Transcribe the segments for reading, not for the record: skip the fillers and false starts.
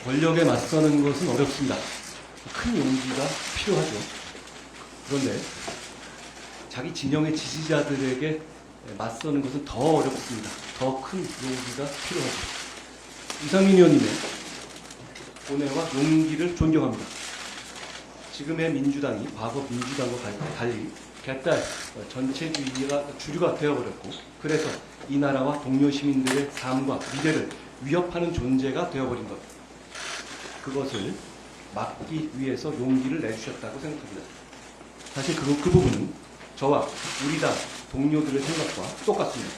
권력에 맞서는 것은 어렵습니다. 큰 용기가 필요하죠. 그런데 자기 진영의 지지자들에게 맞서는 것은 더 어렵습니다. 더 큰 용기가 필요하죠. 이상민 의원님의 고뇌와 용기를 존경합니다. 지금의 민주당이 과거 민주당과 달리 개딸 전체주의가 주류가 되어버렸고, 그래서 이 나라와 동료 시민들의 삶과 미래를 위협하는 존재가 되어버린 것, 그것을 막기 위해서 용기를 내주셨다고 생각합니다. 사실 그 부분은 저와 우리 당 동료들의 생각과 똑같습니다.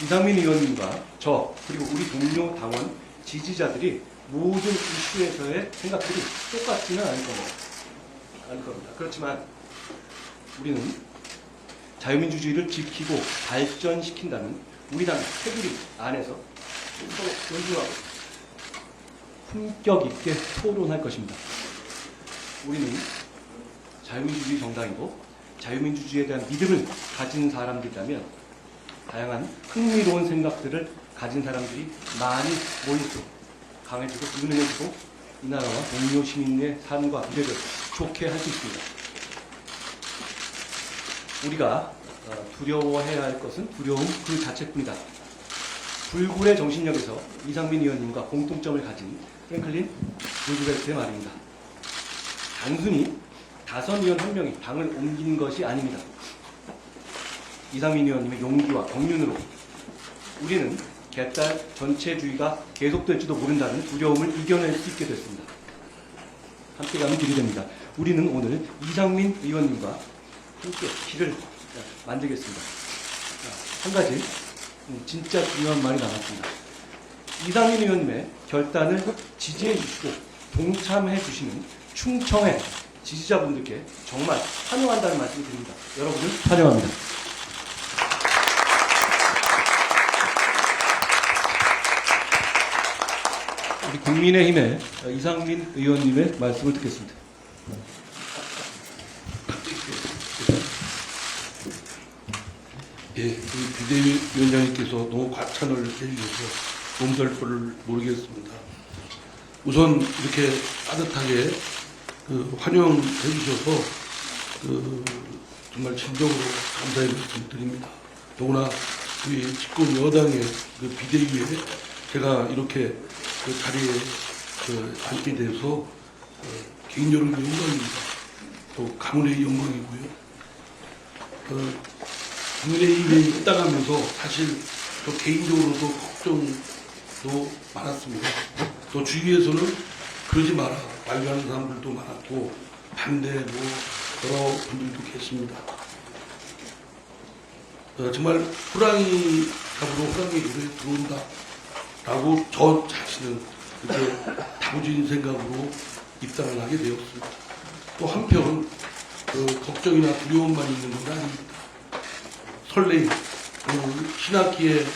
이상민 의원님과 저, 그리고 우리 동료 당원 지지자들이 모든 이슈에서의 생각들이 똑같지는 않을 겁니다. 그렇지만 우리는 자유민주주의를 지키고 발전시킨다는 우리 당의 테두리 안에서 서로 존중하고 품격 있게 토론할 것입니다. 우리는 자유민주주의 정당이고 자유민주주의에 대한 믿음을 가진 사람들이라면 다양한 흥미로운 생각들을 가진 사람들이 많이 모일수록 강해지고 유능해지고 이 나라와 동료 시민의 삶과 미래를 좋게 할 수 있습니다. 우리가 두려워해야 할 것은 두려움 그 자체뿐이다. 불굴의 정신력에서 이상민 의원님과 공통점을 가진 프랭클린 루즈벨트의 말입니다. 단순히 다선 의원 한 명이 당을 옮기는 것이 아닙니다. 이상민 의원님의 용기와 경륜으로 우리는 개딸 전체주의가 계속될지도 모른다는 두려움을 이겨낼 수 있게 됐습니다. 함께 가면 길이 됩니다. 우리는 오늘 이상민 의원님과 함께 길을 만들겠습니다. 한 가지 진짜 중요한 말이 남았습니다. 이상민 의원님의 결단을 지지해 주시고 동참해 주시는 충청의 지지자분들께 정말 환영한다는 말씀을 드립니다. 여러분을 환영합니다. 우리 국민의힘의 이상민 의원님의 말씀을 듣겠습니다. 예, 우리 비대위원장님께서 너무 과찬을 해주셔서 몸살 거를 모르겠습니다. 우선 이렇게 따뜻하게 환영해 주셔서 정말 진정으로 감사의 말씀 드립니다. 더구나 우리 집권 여당의 비대위에 제가 이렇게 자리에 앉게 돼서 개인적으로 영광입니다. 또 가문의 영광이고요. 국민의힘에 입당하면서 사실 또 개인적으로도 걱정도 많았습니다. 또 주위에서는 그러지 마라 말도 하는 사람들도 많았고 반대 여러 분들도 계십니다. 정말 호랑이 잡으러 호랑이 노래 들어온다 라고 저 자신은 이렇게 다부진 생각으로 입당을 하게 되었습니다. 또 한편 걱정이나 두려움만 있는 건 아닙니다. 설레임, 신학기에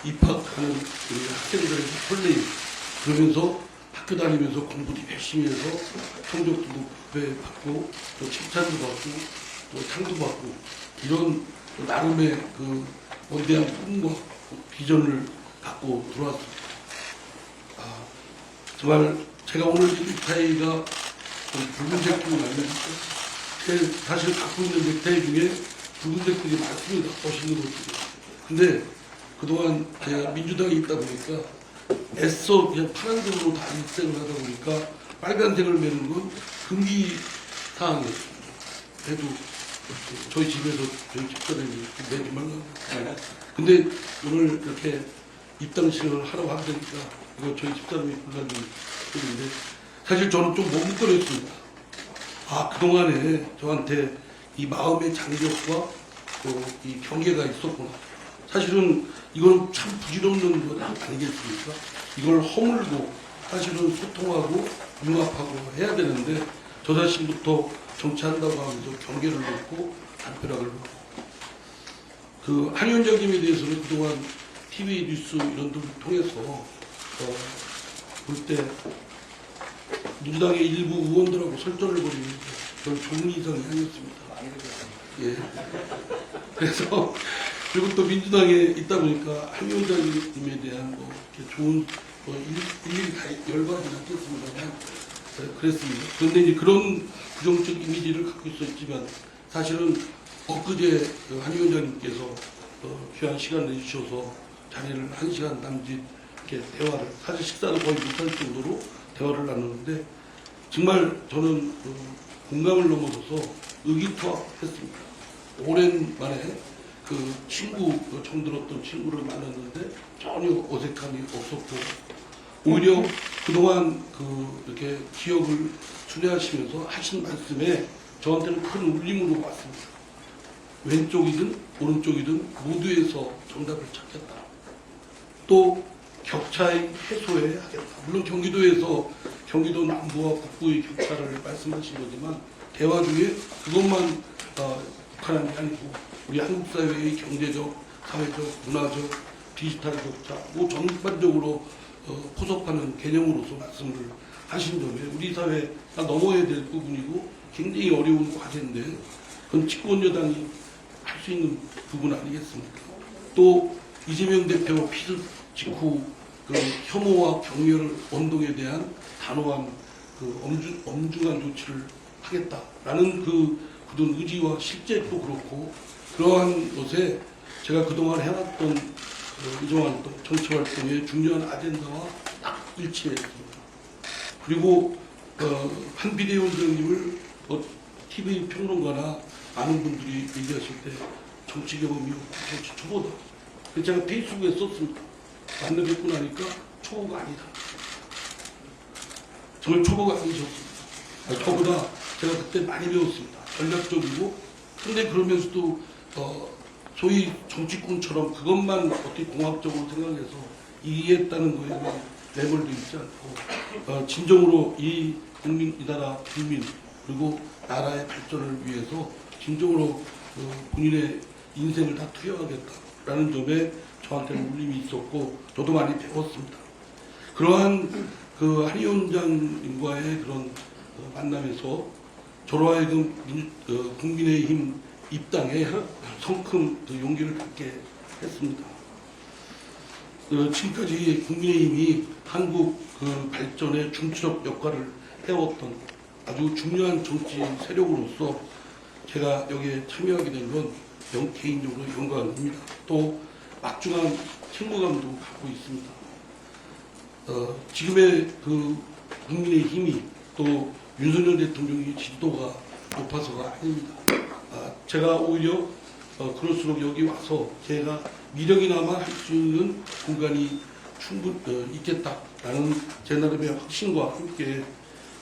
입학하는 우리 학생들의 설레임, 그러면서 학교 다니면서 공부도 열심히 해서 성적도 높게 받고 또 칭찬도 받고 또 상도 받고 이런 나름의 원대한 꿈과 비전을 갖고 들어왔습니다. 정말 제가 오늘 이 넥타이가 붉은색도 많은데 사실 갖고 있는 넥타이 중에 붉은색들이 많습니다. 멋있는 것들이. 근데 그동안 제가 민주당에 있다 보니까 애써 그냥 파란색으로 다 입색을 하다 보니까 빨간색을 매는 건 금기 사항이었습니다. 그래도 저희 집에서 저희 집사람이 매지 말라고. 근데 오늘 이렇게 입당식을 하러 가게 되니까 이거 저희 집사람이 불러준 소리인데 사실 저는 좀 머뭇거렸습니다. 그동안에 저한테 이 마음의 장벽과 또 이 경계가 있었구나. 사실은 이건 참 부질없는 것 아니겠습니까? 이걸 허물고 사실은 소통하고 융합하고 해야 되는데 저 자신부터 정치한다고 하면서 경계를 놓고 담벼락을 놓고 한 위원장님에 대해서는 그동안 TV 뉴스 이런 데를 통해서 볼 때 민주당의 일부 의원들하고 설전을 벌이는데 저는 좋은 인상이 아니었습니다. 예. 그래서 그리고 또 민주당에 있다 보니까 한 위원장님에 대한 이렇게 좋은 일일이 다 열받지 않겠습니다만 그랬습니다. 그런데 이제 그런 부정적 이미지를 갖고 있었지만 사실은 엊그제 한 위원장님께서 귀한 시간을 내주셔서 자리를 1시간 남짓 이렇게 대화를, 사실 식사를 거의 못할 정도로 대화를 나누는데 정말 저는 공감을 넘어서서 의기투합했습니다. 오랜만에 그 친구, 처음 들었던 친구를 만났는데 전혀 어색함이 없었고 오히려 그동안 이렇게 기억을 순회하시면서 하신 말씀에 저한테는 큰 울림으로 왔습니다. 왼쪽이든 오른쪽이든 모두에서 정답을 찾겠다. 또 격차의 해소에 하겠다. 물론 경기도에서 경기도 남부와 북부의 격차를 말씀하신 거지만 대화 중에 그것만 북한한 게 아니고 우리 한국 사회의 경제적, 사회적, 문화적, 디지털 격차, 뭐 전반적으로 포섭하는 개념으로서 말씀을 하신 점에 우리 사회가 넘어야 될 부분이고 굉장히 어려운 과제인데 그건 집권 여당이 할 수 있는 부분 아니겠습니까? 또 이재명 대표 피습 직후 그 혐오와 경멸 언동에 대한 단호한 엄중한 조치를 하겠다라는 그런 의지와 실제도 그렇고 그러한 것에 제가 그동안 해왔던 의정활동, 정치활동의 중요한 아젠다와 딱 일치했습니다. 그리고 한 비대위원장님을 TV 평론가나 많은 분들이 얘기하실 때 정치 경험이 없고 정치 초보다. 그래서 제가 페이스북에 썼습니다. 만나 뵙고 나니까 초보가 아니다. 정말 초보가 아니셨습니다. 저보다 제가 그때 많이 배웠습니다. 전략적이고 근데 그러면서도 소위 정치꾼처럼 그것만 어떻게 공학적으로 생각해서 이해했다는 거에만 내몰려 있지 않고 진정으로 이 국민, 이 나라 국민 그리고 나라의 발전을 위해서 진정으로 본인의 인생을 다 투여하겠다라는 점에 저한테는 울림이 있었고 저도 많이 배웠습니다. 그러한 한 위원장님과의 그런 만남에서 저로 하여금 국민의힘 입당에 성큼 용기를 갖게 했습니다. 지금까지 국민의힘이 한국 발전의 중추적 역할을 해왔던 아주 중요한 정치 세력으로서 제가 여기에 참여하게 된 건 개인적으로 영광입니다. 또 막중한 책무감도 갖고 있습니다. 지금의 국민의힘이 또 윤석열 대통령의 지도가 높아서가 아닙니다. 제가 오히려 그럴수록 여기 와서 제가 미력이나마 할 수 있는 공간이 충분히 있겠다라는 제 나름의 확신과 함께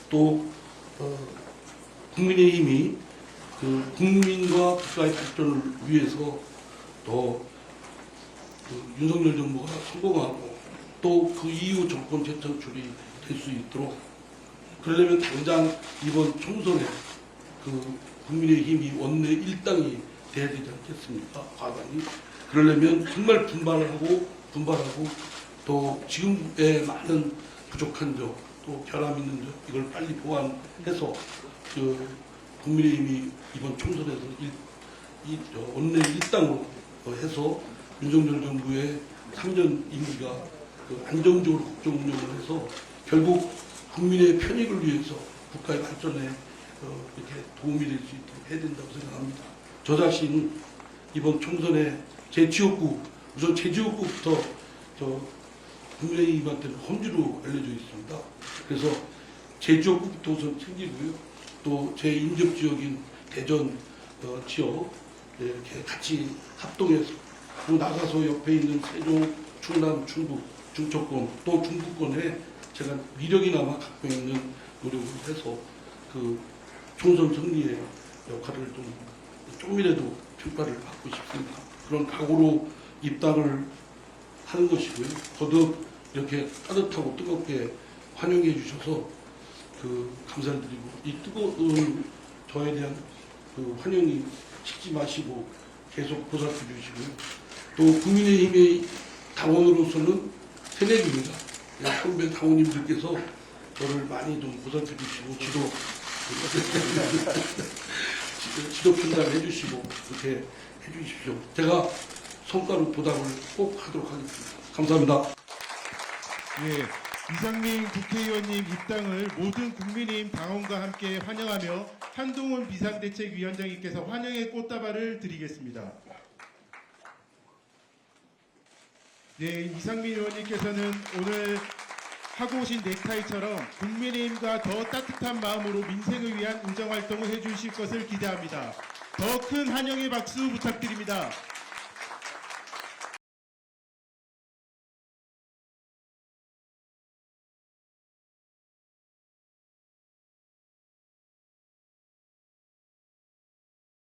또 국민의힘이 국민과 국가의 발전을 위해서 더 윤석열 정부가 성공하고 또 그 이후 정권 재창출이 될 수 있도록 그러려면 당장 이번 총선에 국민의힘이 원내 일당이 돼야 되지 않겠습니까? 과반이. 그러려면 정말 분발하고 또 지금의 많은 부족한 점, 또 결함 있는 점 이걸 빨리 보완해서 국민의힘이 이번 총선에서 원내 일당으로 해서 윤석열 정부의 3년 임기가 안정적으로 국정 운영을 해서 결국 국민의 편익을 위해서 국가의 발전에 이렇게 도움이 될 수 있도록 해야 된다고 생각합니다. 저 자신 이번 총선에 제 지역구, 우선 제 지역구부터 국민의힘한테는 험지로 알려져 있습니다. 그래서 제 지역구부터 우선 챙기고요. 또 제 인접 지역인 대전 지역 이렇게 같이 합동해서 또 나가서 옆에 있는 세종, 충남, 충북, 중초권 또 중부권에 제가 미력이나마 갖고 있는 노력을 해서 총선 승리의 역할을 조금이라도 평가를 받고 싶습니다. 그런 각오로 입당을 하는 것이고요. 거듭 이렇게 따뜻하고 뜨겁게 환영해 주셔서 감사를 드리고 이 뜨거운 저에 대한 환영이 식지 마시고 계속 보살펴 주시고요. 또 국민의힘의 당원으로서는 새내기입니다. 선배 당원님들께서 저를 많이 좀 보살펴 주시고 지도 편달해 주시고 그렇게 해 주십시오. 제가 성과로 보답을 꼭 하도록 하겠습니다. 감사합니다. 예, 이상민 국회의원님 입당을 모든 국민의힘 당원과 함께 환영하며 한동훈 비상대책위원장님께서 환영의 꽃다발을 드리겠습니다. 네, 이상민 의원님께서는 오늘 하고 오신 넥타이처럼 국민의힘과 더 따뜻한 마음으로 민생을 위한 의정활동을 해주실 것을 기대합니다. 더 큰 환영의 박수 부탁드립니다.